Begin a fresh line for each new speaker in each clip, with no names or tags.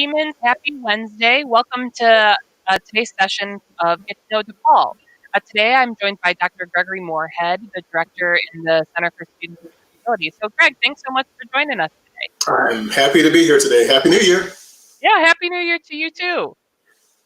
Demons. Happy Wednesday. Welcome to today's session of Get to Know DePaul. Today I'm joined by Dr. Gregory Moorhead, the director in the Center for Students with Disabilities. So, Greg, thanks so much for joining us today.
I'm happy to be here today. Happy New Year.
Yeah, Happy New Year to you too.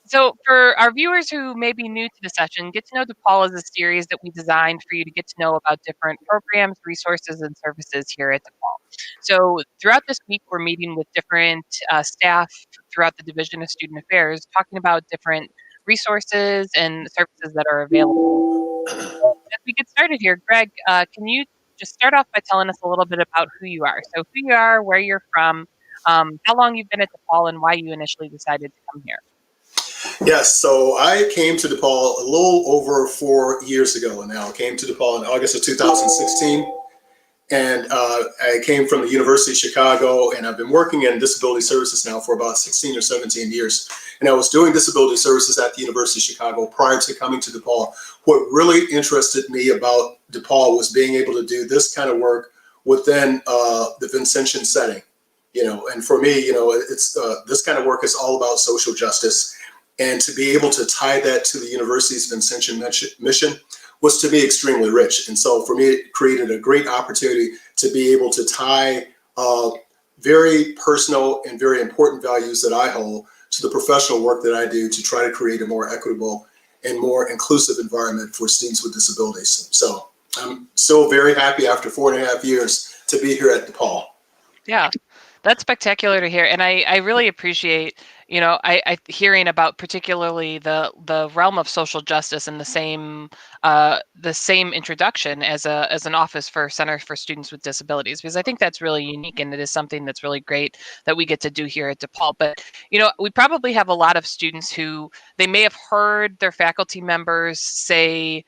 So, for our viewers who may be new to the session, Get to Know DePaul is a series that we designed for you to get to know about different programs, resources, and services here at DePaul. So, throughout this week, we're meeting with different staff throughout the Division of Student Affairs, talking about different resources and services that are available. So, as we get started here, Greg, can you just start off by telling us a little bit about who you are? So, who you are, where you're from, how long you've been at DePaul, and why you initially decided to come here.
Yes, so I came to DePaul a little over 4 years ago now. I came to DePaul in August of 2016, and I came from the University of Chicago, and I've been working in disability services now for about 16 or 17 years. And I was doing disability services at the University of Chicago prior to coming to DePaul. What really interested me about DePaul was being able to do this kind of work within the Vincentian setting. And for me, it's this kind of work is all about social justice. And to be able to tie that to the university's Vincentian mission was to me extremely rich. And so for me, it created a great opportunity to be able to tie very personal and very important values that I hold to the professional work that I do to try to create a more equitable and more inclusive environment for students with disabilities. So I'm still very happy after 4.5 years to be here at DePaul.
Yeah, that's spectacular to hear, and I really appreciate, I hearing about particularly the realm of social justice and the same introduction as an office for Center for Students with Disabilities, because I think that's really unique, and it is something that's really great that we get to do here at DePaul. But we probably have a lot of students who they may have heard their faculty members say,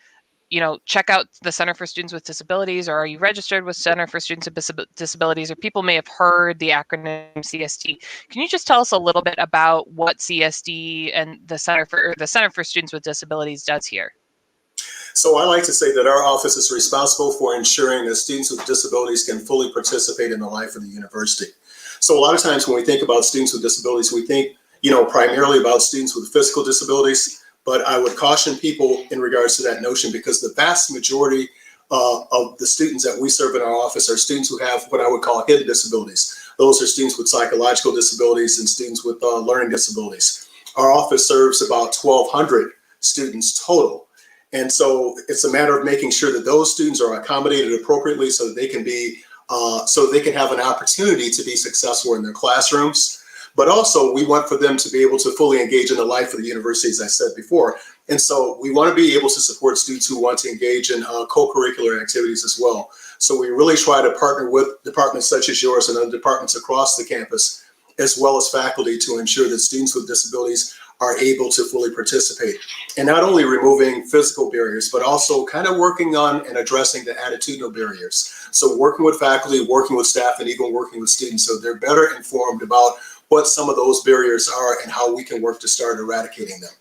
check out the Center for Students with Disabilities, or are you registered with Center for Students with Disabilities, or people may have heard the acronym CSD. Can you just tell us a little bit about what CSD and the Center for Students with Disabilities does here?
So I like to say that our office is responsible for ensuring that students with disabilities can fully participate in the life of the university. So a lot of times when we think about students with disabilities, we think, primarily about students with physical disabilities. But I would caution people in regards to that notion, because the vast majority of the students that we serve in our office are students who have what I would call hidden disabilities. Those are students with psychological disabilities and students with learning disabilities. Our office serves about 1,200 students total. And so it's a matter of making sure that those students are accommodated appropriately so that they can have an opportunity to be successful in their classrooms. But also, we want for them to be able to fully engage in the life of the university, as I said before. And so we want to be able to support students who want to engage in co-curricular activities as well. So we really try to partner with departments such as yours and other departments across the campus, as well as faculty, to ensure that students with disabilities are able to fully participate. And not only removing physical barriers, but also kind of working on and addressing the attitudinal barriers. So working with faculty, working with staff, and even working with students so they're better informed about what some of those barriers are and how we can work to start eradicating them.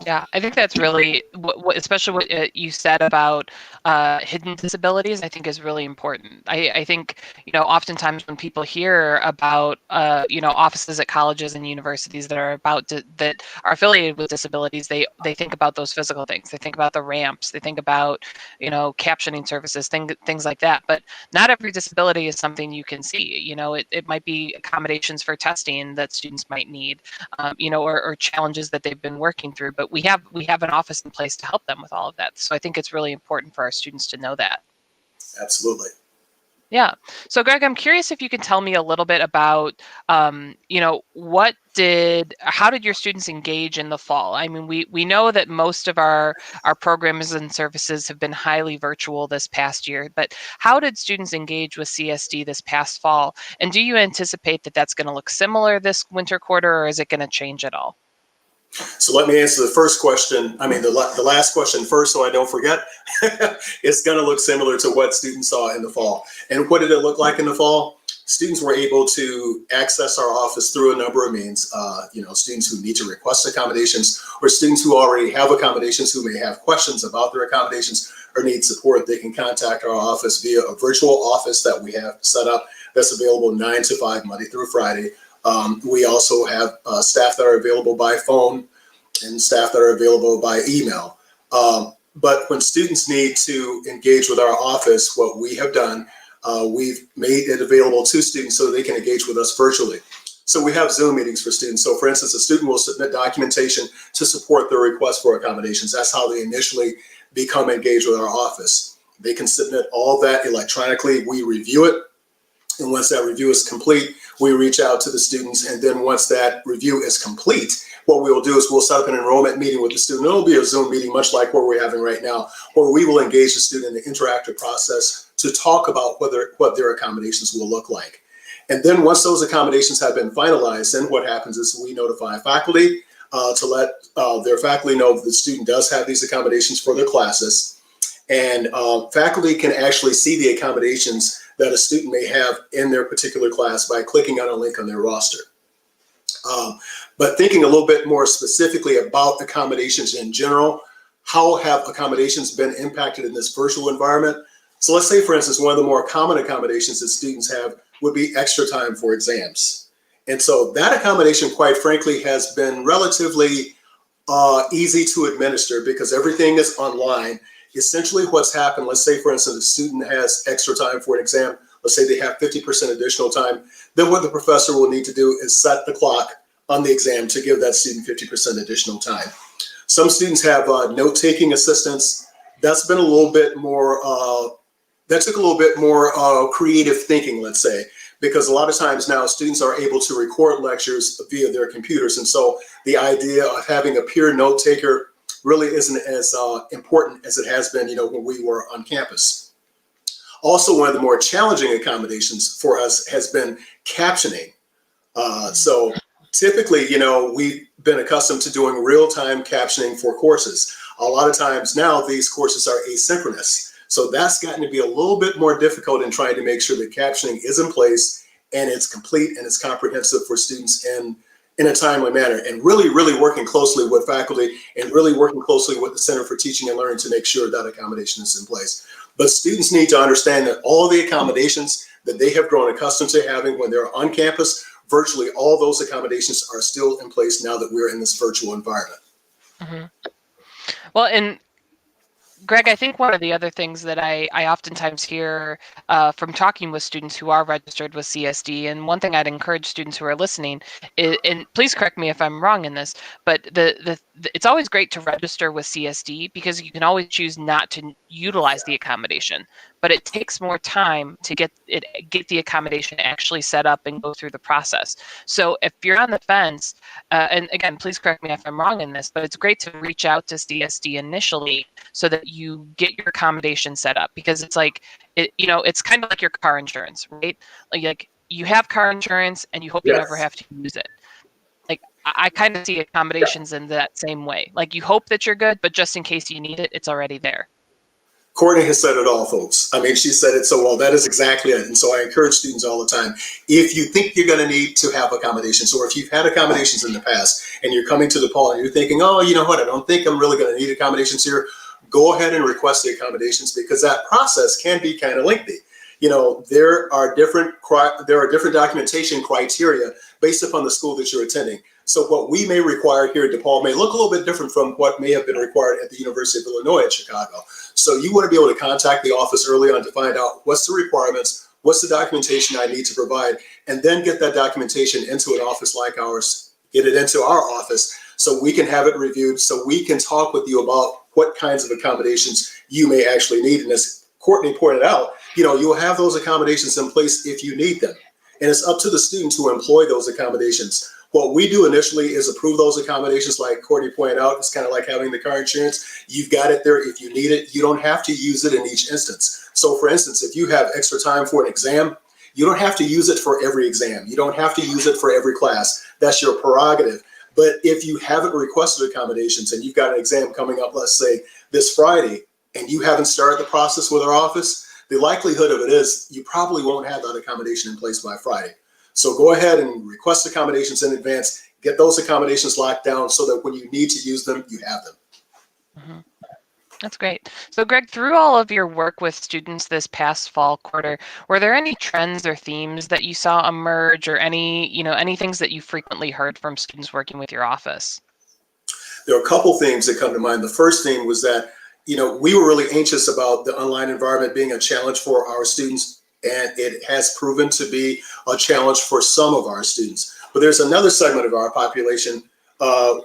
Yeah, I think that's really, especially what you said about hidden disabilities, I think is really important. I think, oftentimes when people hear about, offices at colleges and universities that are that are affiliated with disabilities, they think about those physical things. They think about the ramps. They think about, captioning services, things like that. But not every disability is something you can see. It might be accommodations for testing that students might need, or challenges that they've been working through. But we have an office in place to help them with all of that. So I think it's really important for our students to know that.
Absolutely.
Yeah. So Greg, I'm curious if you can tell me a little bit about, how did your students engage in the fall? I mean, we know that most of our programs and services have been highly virtual this past year, but how did students engage with CSD this past fall? And do you anticipate that that's going to look similar this winter quarter, or is it going to change at all?
So let me answer the first question. The last question first, so I don't forget. It's going to look similar to what students saw in the fall. And what did it look like in the fall? Students were able to access our office through a number of means. Students who need to request accommodations, or students who already have accommodations who may have questions about their accommodations or need support. They can contact our office via a virtual office that we have set up that's available 9 to 5 Monday through Friday. We also have staff that are available by phone and staff that are available by email. But when students need to engage with our office, what we have done, we've made it available to students so they can engage with us virtually. So we have Zoom meetings for students. So for instance, a student will submit documentation to support their request for accommodations. That's how they initially become engaged with our office. They can submit all that electronically. We review it. And once that review is complete, we reach out to the students. And then once that review is complete, what we will do is we'll set up an enrollment meeting with the student. It'll be a Zoom meeting, much like what we're having right now, where we will engage the student in the interactive process to talk about what their accommodations will look like. And then once those accommodations have been finalized, then what happens is we notify faculty to let their faculty know that the student does have these accommodations for their classes. And faculty can actually see the accommodations that a student may have in their particular class by clicking on a link on their roster. But thinking a little bit more specifically about accommodations in general, how have accommodations been impacted in this virtual environment? So let's say, for instance, one of the more common accommodations that students have would be extra time for exams. And so that accommodation, quite frankly, has been relatively easy to administer because everything is online. Essentially what's happened, let's say, for instance, a student has extra time for an exam. Let's say they have 50% additional time. Then what the professor will need to do is set the clock on the exam to give that student 50% additional time. Some students have note-taking assistants. That's been a little bit more, that took a little bit more creative thinking, let's say, because a lot of times now students are able to record lectures via their computers. And so the idea of having a peer note-taker really isn't as important as it has been, when we were on campus. Also, one of the more challenging accommodations for us has been captioning. So typically, we've been accustomed to doing real-time captioning for courses. A lot of times now these courses are asynchronous. So that's gotten to be a little bit more difficult in trying to make sure that captioning is in place and it's complete and it's comprehensive for students in a timely manner, and really, really working closely with faculty and really working closely with the Center for Teaching and Learning to make sure that accommodation is in place. But students need to understand that all the accommodations that they have grown accustomed to having when they're on campus, virtually all those accommodations are still in place now that we're in this virtual environment.
Mm-hmm. Well, and Greg, I think one of the other things that I oftentimes hear from talking with students who are registered with CSD, and one thing I'd encourage students who are listening, is, and please correct me if I'm wrong in this, but it's always great to register with CSD because you can always choose not to utilize the accommodation, but it takes more time to get the accommodation actually set up and go through the process. So if you're on the fence, and again, please correct me if I'm wrong in this, but it's great to reach out to CSD initially so that you get your accommodation set up, because it's like, it's kind of like your car insurance, right? Like you have car insurance and you hope you never have to use it. Like I kind of see accommodations in that same way. Like you hope that you're good, but just in case you need it, it's already there.
Courtney has said it all, folks. I mean, she said it so well. That is exactly it. And so I encourage students all the time, if you think you're going to need to have accommodations, or if you've had accommodations in the past and you're coming to DePaul and you're thinking, oh, you know what, I don't think I'm really going to need accommodations here, go ahead and request the accommodations, because that process can be kind of lengthy. There are different documentation criteria based upon the school that you're attending. So what we may require here at DePaul may look a little bit different from what may have been required at the University of Illinois at Chicago. So you want to be able to contact the office early on to find out what's the requirements, what's the documentation I need to provide, and then get that documentation into an office like ours, get it into our office so we can have it reviewed, so we can talk with you about what kinds of accommodations you may actually need. And as Courtney pointed out, you'll have those accommodations in place if you need them. And it's up to the students who employ those accommodations. What we do initially is approve those accommodations. Like Courtney pointed out, it's kind of like having the car insurance. You've got it there if you need it. You don't have to use it in each instance. So for instance, if you have extra time for an exam, you don't have to use it for every exam. You don't have to use it for every class. That's your prerogative. But if you haven't requested accommodations and you've got an exam coming up, let's say this Friday, and you haven't started the process with our office, the likelihood of it is you probably won't have that accommodation in place by Friday. So go ahead and request accommodations in advance, get those accommodations locked down so that when you need to use them, you have them.
Mm-hmm. That's great. So, Greg, through all of your work with students this past fall quarter, were there any trends or themes that you saw emerge, or any things that you frequently heard from students working with your office?
There are a couple themes that come to mind. The first theme was that, we were really anxious about the online environment being a challenge for our students, and it has proven to be a challenge for some of our students. But there's another segment of our population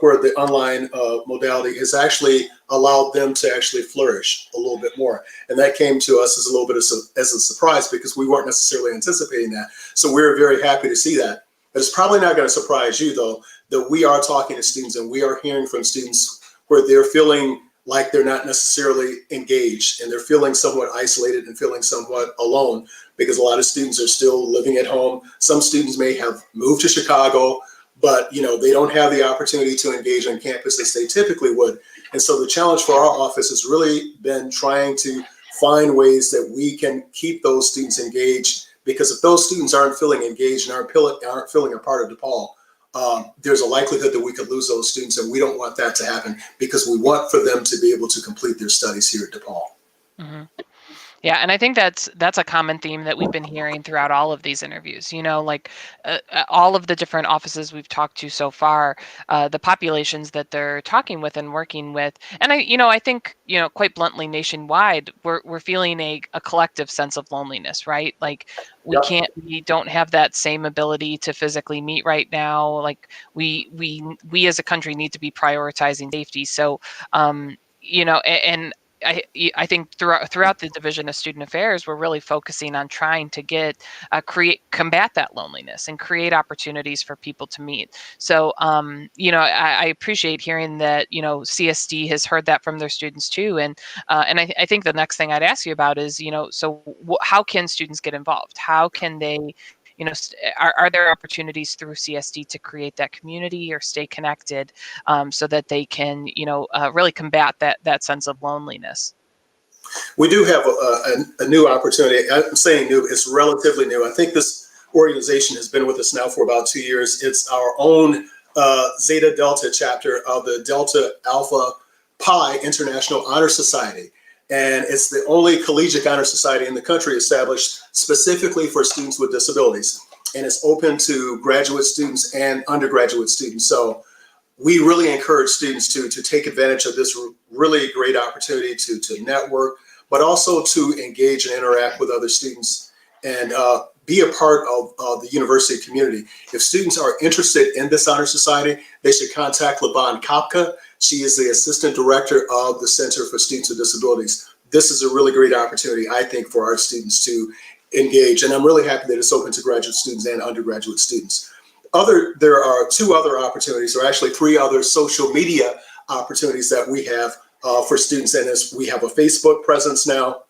where the online modality has actually allowed them to actually flourish a little bit more. And that came to us as a little bit as a surprise because we weren't necessarily anticipating that. So we're very happy to see that. But it's probably not going to surprise you, though, that we are talking to students and we are hearing from students where they're feeling like they're not necessarily engaged and they're feeling somewhat isolated and feeling somewhat alone because a lot of students are still living at home. Some students may have moved to Chicago, but they don't have the opportunity to engage on campus as they typically would. And so the challenge for our office has really been trying to find ways that we can keep those students engaged, because if those students aren't feeling engaged and aren't feeling a part of DePaul, there's a likelihood that we could lose those students, and we don't want that to happen because we want for them to be able to complete their studies here at DePaul.
Mm-hmm. Yeah, and I think that's a common theme that we've been hearing throughout all of these interviews. All of the different offices we've talked to so far, the populations that they're talking with and working with, and I think quite bluntly, nationwide, we're feeling a collective sense of loneliness, right? Like
Yep.
we don't have that same ability to physically meet right now. Like we as a country need to be prioritizing safety. So, and I think throughout the Division of Student Affairs, we're really focusing on trying to combat that loneliness and create opportunities for people to meet. So, I appreciate hearing that, CSD has heard that from their students too. And I think the next thing I'd ask you about is, how can students get involved? How can they, are there opportunities through CSD to create that community or stay connected, so that they can, really combat that sense of loneliness?
We do have a new opportunity. I'm saying new, it's relatively new. I think this organization has been with us now for about 2 years. It's our own Zeta Delta chapter of the Delta Alpha Pi International Honor Society. And it's the only collegiate honor society in the country established specifically for students with disabilities. And it's open to graduate students and undergraduate students. So we really encourage students to take advantage of this really great opportunity to network, but also to engage and interact with other students and be a part of the university community. If students are interested in this honor society, they should contact Levon Kopka. She is the assistant director of the Center for Students with Disabilities. This is a really great opportunity, I think, for our students to engage. And I'm really happy that it's open to graduate students and undergraduate students. There are two other opportunities, or actually three other social media opportunities that we have for students. And we have a Facebook presence now.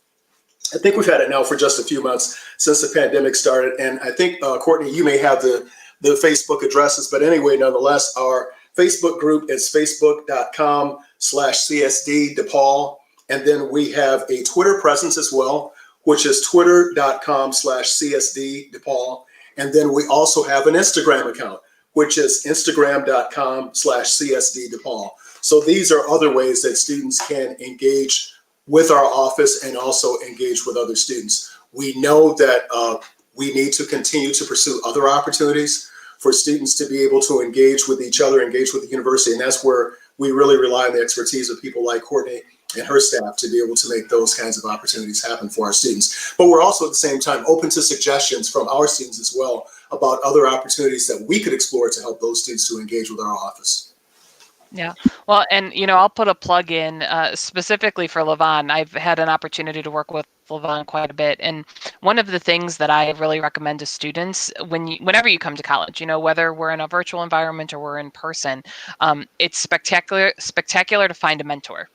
I think we've had it now for just a few months since the pandemic started. And I think, Courtney, you may have the Facebook addresses, but anyway, nonetheless, our Facebook group is facebook.com/CSD DePaul. And then we have a Twitter presence as well, which is twitter.com/CSD DePaul. And then we also have an Instagram account, which is instagram.com/CSD DePaul. So these are other ways that students can engage with our office and also engage with other students. We know that we need to continue to pursue other opportunities for students to be able to engage with each other, engage with the university. And that's where we really rely on the expertise of people like Courtney and her staff to be able to make those kinds of opportunities happen for our students. But we're also at the same time open to suggestions from our students as well about other opportunities that we could explore to help those students to engage with our office.
Yeah. Well, and I'll put a plug in specifically for Levon. I've had an opportunity to work with Levon quite a bit, and one of the things that I really recommend to students whenever you come to college, whether we're in a virtual environment or we're in person, it's spectacular to find a mentor.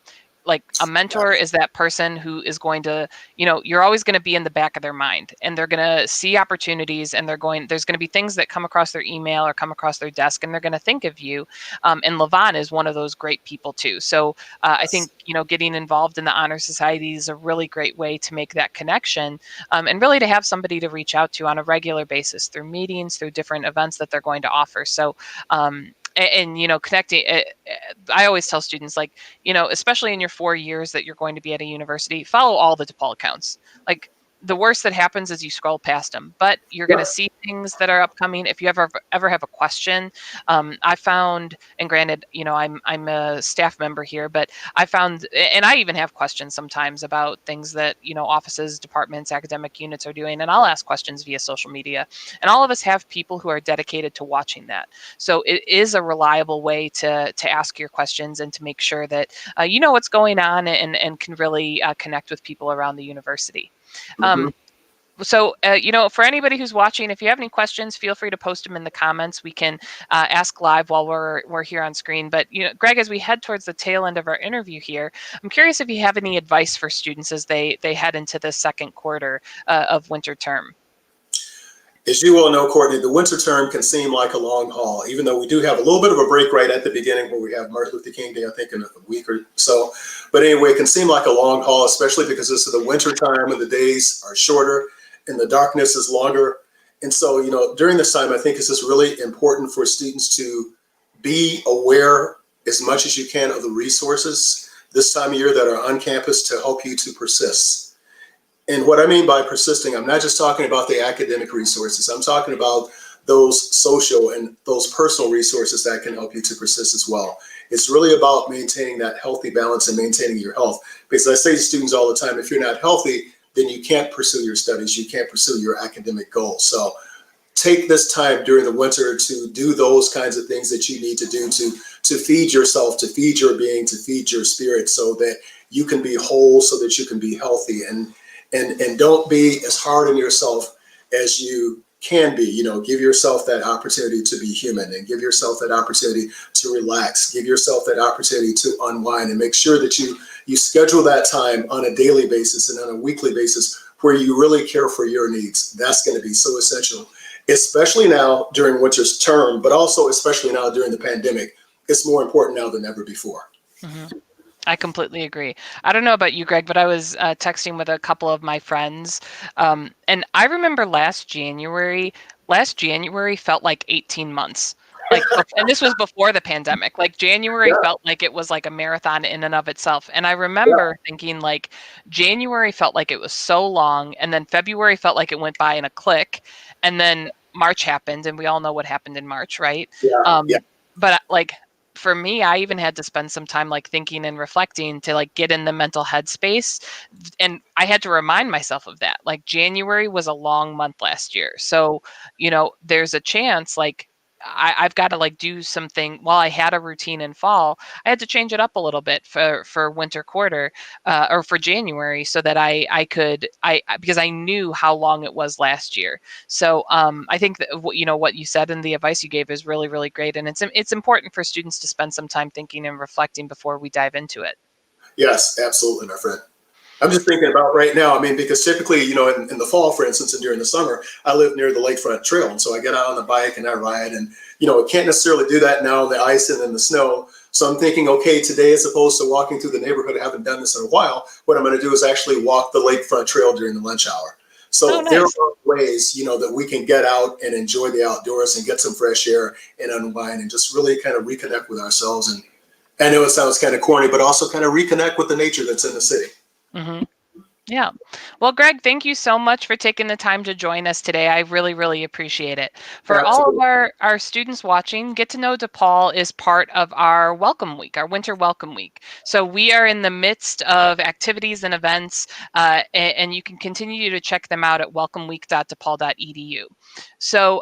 Like a mentor is that person who is going to, you're always going to be in the back of their mind, and they're going to see opportunities, and there's going to be things that come across their email or come across their desk, and they're going to think of you. And Levon is one of those great people too. So I think, getting involved in the honor society is a really great way to make that connection, and really to have somebody to reach out to on a regular basis through meetings, through different events that they're going to offer. So and connecting. I always tell students, like, especially in your 4 years that you're going to be at a university, follow all the DePaul accounts. Like, the worst that happens is you scroll past them, but you're going to see things that are upcoming. If you ever have a question, I found, and granted, I'm a staff member here, but I found, and I even have questions sometimes about things that offices, departments, academic units are doing, and I'll ask questions via social media. And all of us have people who are dedicated to watching that. So it is a reliable way to ask your questions and to make sure that you know what's going on, and can really connect with people around the university.
Mm-hmm.
So, for anybody who's watching, if you have any questions, feel free to post them in the comments. We can ask live while we're here on screen. But, Greg, as we head towards the tail end of our interview here, I'm curious if you have any advice for students as they head into the second quarter of winter term.
As you all know, Courtney, the winter term can seem like a long haul, even though we do have a little bit of a break right at the beginning where we have Martin Luther King Day, I think, in a week or so. But anyway, it can seem like a long haul, especially because this is the winter time when the days are shorter and the darkness is longer. And so, during this time, I think it's just really important for students to be aware as much as you can of the resources this time of year that are on campus to help you to persist. And what I mean by persisting, I'm not just talking about the academic resources. I'm talking about those social and those personal resources that can help you to persist as well. It's really about maintaining that healthy balance and maintaining your health. Because I say to students all the time, if you're not healthy, then you can't pursue your studies. You can't pursue your academic goals. So take this time during the winter to do those kinds of things that you need to do to feed yourself, to feed your being, to feed your spirit, so that you can be whole, so that you can be healthy. And don't be as hard on yourself as you can be. Give yourself that opportunity to be human, and give yourself that opportunity to relax. Give yourself that opportunity to unwind, and make sure that you schedule that time on a daily basis and on a weekly basis where you really care for your needs. That's going to be so essential, especially now during winter's term, but also especially now during the pandemic. It's more important now than ever before.
Mm-hmm. I completely agree. I don't know about you, Greg, but I was texting with a couple of my friends, and I remember last January felt like 18 months. And this was before the pandemic. Like, January
Yeah,
felt like it was like a marathon in and of itself. And I remember thinking, like, January felt like it was so long, and then February felt like it went by in a click, and then March happened, and we all know what happened in March, right?
yeah, yeah.
But like, for me, I even had to spend some time like thinking and reflecting to like get in the mental headspace. And I had to remind myself of that. Like, January was a long month last year. So, there's a chance, like, I've got to like do something. While I had a routine in fall, I had to change it up a little bit for winter quarter, or for January, so that I could, because I knew how long it was last year. So I think that what you said and the advice you gave is really, really great, and it's important for students to spend some time thinking and reflecting before we dive into it.
Yes, absolutely, my friend. I'm just thinking about right now. I mean, because typically, in the fall, for instance, and during the summer, I live near the lakefront trail. And so I get out on the bike and I ride, and, I can't necessarily do that now in the ice and in the snow. So I'm thinking, okay, today, as opposed to walking through the neighborhood, I haven't done this in a while, what I'm going to do is actually walk the lakefront trail during the lunch hour.
Oh,
So there
nice.
are ways, that we can get out and enjoy the outdoors and get some fresh air and unwind and just really kind of reconnect with ourselves. And I know it sounds kind of corny, but also kind of reconnect with the nature that's in the city.
Hmm. Yeah. Well, Greg, thank you so much for taking the time to join us today. I really, really appreciate it. For all of
Absolutely.
our students watching, Get to Know DePaul is part of our Welcome Week, our Winter Welcome Week. So we are in the midst of activities and events, and you can continue to check them out at welcomeweek.depaul.edu. So,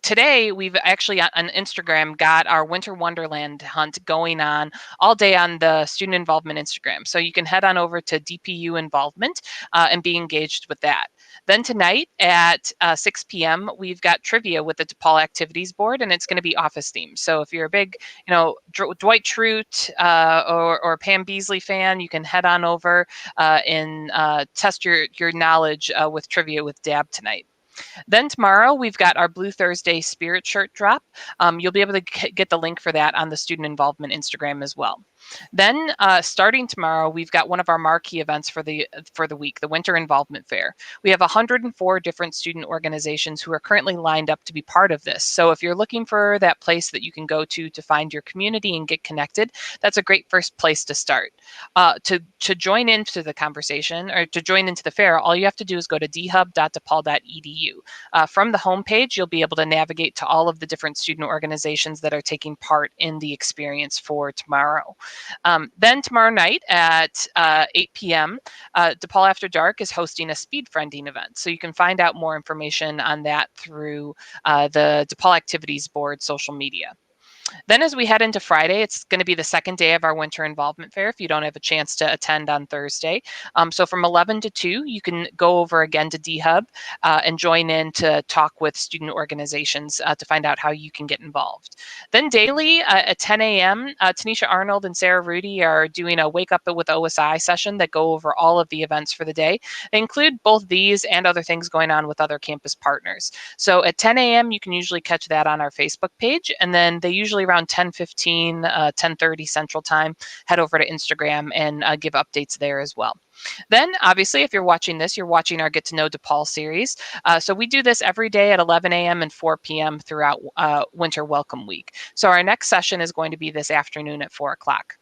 today we've actually on Instagram got our Winter Wonderland hunt going on all day on the student involvement Instagram. So you can head on over to DPU involvement and be engaged with that. Then tonight at 6 p.m., we've got trivia with the DePaul Activities Board, and it's going to be office themed. So if you're a big, Dwight Schrute or Pam Beasley fan, you can head on over and test your knowledge with trivia with Dab tonight. Then tomorrow, we've got our Blue Thursday Spirit shirt drop. You'll be able to get the link for that on the student involvement Instagram as well. Then starting tomorrow, we've got one of our marquee events for the week, the Winter Involvement Fair. We have 104 different student organizations who are currently lined up to be part of this. So if you're looking for that place that you can go to find your community and get connected, that's a great first place to start. To join into the conversation or to join into the fair, all you have to do is go to dhub.depaul.edu. From the homepage, you'll be able to navigate to all of the different student organizations that are taking part in the experience for tomorrow. Then tomorrow night at 8 p.m., DePaul After Dark is hosting a speed friending event. So you can find out more information on that through the DePaul Activities Board social media. Then as we head into Friday, it's going to be the second day of our Winter Involvement Fair if you don't have a chance to attend on Thursday. So from 11 to 2, you can go over again to DHub and join in to talk with student organizations to find out how you can get involved. Then daily at 10 a.m., Tanisha Arnold and Sarah Rudy are doing a Wake Up with OSI session that go over all of the events for the day. They include both these and other things going on with other campus partners. So at 10 a.m., you can usually catch that on our Facebook page, and then they usually around 10:15, 10:30 Central Time, head over to Instagram and give updates there as well. Then, obviously, if you're watching this, you're watching our Get to Know DePaul series. So we do this every day at 11 a.m. and 4 p.m. throughout Winter Welcome Week. So our next session is going to be this afternoon at 4 o'clock.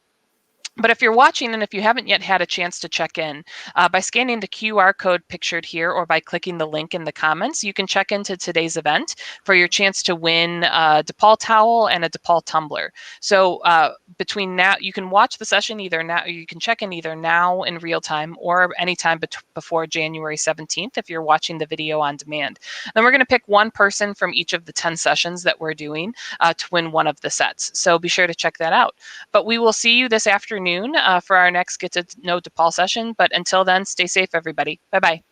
But if you're watching and if you haven't yet had a chance to check in, by scanning the QR code pictured here or by clicking the link in the comments, you can check into today's event for your chance to win a DePaul towel and a DePaul tumbler. So between now, you can watch the session either now, you can check in either now in real time or anytime before January 17th if you're watching the video on demand. Then we're going to pick one person from each of the 10 sessions that we're doing to win one of the sets. So be sure to check that out. But we will see you this afternoon for our next Get to Know DePaul session. But until then, stay safe, everybody. Bye-bye.